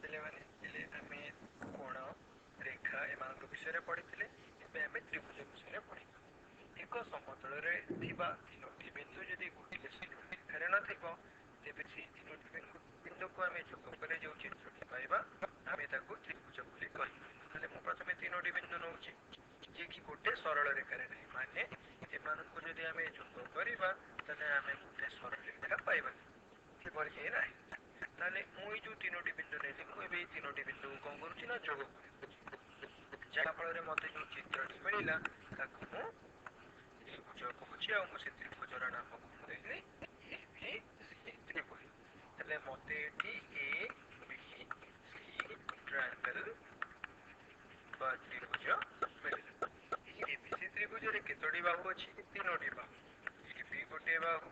ପିଲାମାନେ ହେଲେ ଆମେ କୋଣ ରେଖା ଏମାନଙ୍କ ବିଷୟରେ ପଢ଼ିଥିଲେ। ଏବେ ଆମେ ତ୍ରିଭୁଜ ବିଷୟରେ ପଢ଼ିବା। ଏକ ସମତଳରେ ଥିବା ତିନୋଟି ବିନ୍ଦୁ ଯଦି ଗୋଟିଏ ରେଖାରେ ନଥିବ ତେବେ ସେହି ତିନୋଟି ବିନ୍ଦୁକୁ ଆମେ ଯୋଗ କଲେ ଯେଉଁ ଚିତ୍ରଟି ପାଇବା ଆମେ ତାକୁ ତ୍ରିଭୁଜ ବୋଲି କହିବା। ତାହେଲେ ମୁଁ ପ୍ରଥମେ ତିନୋଟି ବିନ୍ଦୁ ନେଉଛି ଯିଏକି ଗୋଟେ ସରଳ ରେଖାରେ ନାହିଁ, ମାନେ ଏମାନଙ୍କୁ ଯଦି ଆମେ ଯୋଗ କରିବା ତାହେଲେ ଆମେ ଗୋଟେ ସରଳ ରେଖା ପାଇବା କିପରି ନାହିଁ। ତାହେଲେ ମୁଁ ଏଇ ଯେଉଁ ତିନୋଟି ବିନ୍ଦୁ ନେଲି ମୁଁ ଏବେ ଏଇ ତିନୋଟି ବିନ୍ଦୁକୁ କ'ଣ କରୁଛି ନା ଯୋଗ କରୁଛି, ଯାହାଫଳରେ ମୋତେ ଯେଉଁ ଚିତ୍ରଟି ମିଳିଲା ତାକୁ ମୁଁ ତ୍ରିଭୁଜ କହୁଛି। ଆଉ ମୁଁ ସେ ତ୍ରିଭୁଜର ନାମ କ'ଣ ଦେଲି ABC ତ୍ରିଭୁଜ। ତାହେଲେ ମୋତେ ଏଠି ABC ଟ୍ରାୟାଙ୍ଗଲ ବା ତ୍ରିଭୁଜ ମିଳିଲା। ଏହି ABC ତ୍ରିଭୁଜରେ କେତୋଟି ବାହୁ ଅଛି? ତିନୋଟି ବାହୁ। AB ଗୋଟିଏ ବାହୁ,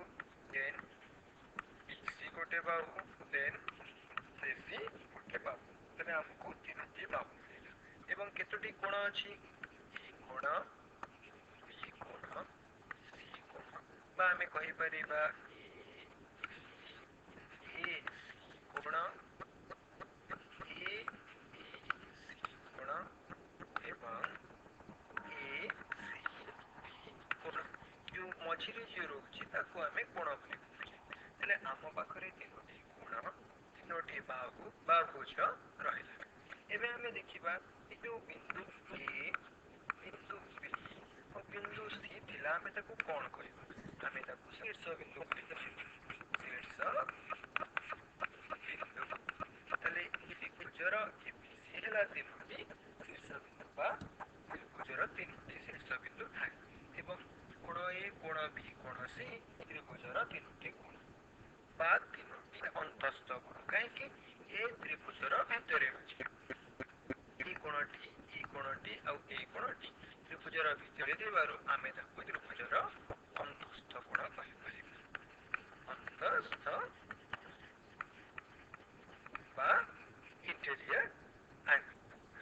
ଦେନ୍ BC ଗୋଟେ ବାହୁ, ଦେନ୍ AC ଗୋଟେ ବାହୁ। ତାହେଲେ ଆମକୁ ତିନୋଟି ବାହୁ ମିଳିଲା। ଏବଂ କେତୋଟି କୋଣ ଅଛି? A କୋଣ, B କୋଣ, C କୋଣ, ବା ଆମେ କହିପାରିବା AC କୋଣ, ABC କୋଣ ଏବଂ ACB କୋଣ। ଯେଉଁ ମଝିରେ ଯିଏ ରହୁଛି ତାକୁ ଆମେ କୋଣ ବୋଲି କହୁଛେ। ହେଲେ ଆମ ପାଖରେ ତିନୋଟି କୋଣ, ତିନୋଟି ବାହୁ ବା ଭୁଜ ରହିଲା। ଏବେ ଆମେ ଦେଖିବା ଏ ଯେଉଁ ବିନ୍ଦୁ A, ବିନ୍ଦୁ B ଓ ବିନ୍ଦୁ C ଥିଲା ଆମେ ତାକୁ କ'ଣ କହିବା? ଆମେ ତାକୁ ଶୀର୍ଷ ବିନ୍ଦୁ କହିବା। ଶୀର୍ଷ ବିନ୍ଦୁ। ତାହେଲେ ତ୍ରିଭୁଜର ABC ହେଲା ତିନୋଟି ଶୀର୍ଷ ବିନ୍ଦୁ ବା ତ୍ରିଭୁଜର ତିନୋଟି ଶୀର୍ଷ ବିନ୍ଦୁ ଥାଏ। ଏବଂ କୋଣ A, କୋଣ B, କୋଣ C ତ୍ରିଭୁଜର ତିନୋଟି କୋଣ ବା ତିନୋଟି ଅନ୍ତସ୍ଥ କୋଣ। କାହିଁକି? ଏ ତ୍ରିଭୁଜର ଭିତରେ ଅଛି। ଏ କୋଣଟି ଆଉ ଏ କୋଣଟି ତ୍ରିଭୁଜର ଭିତରେ ଥିବାରୁ ଆମେ ତାକୁ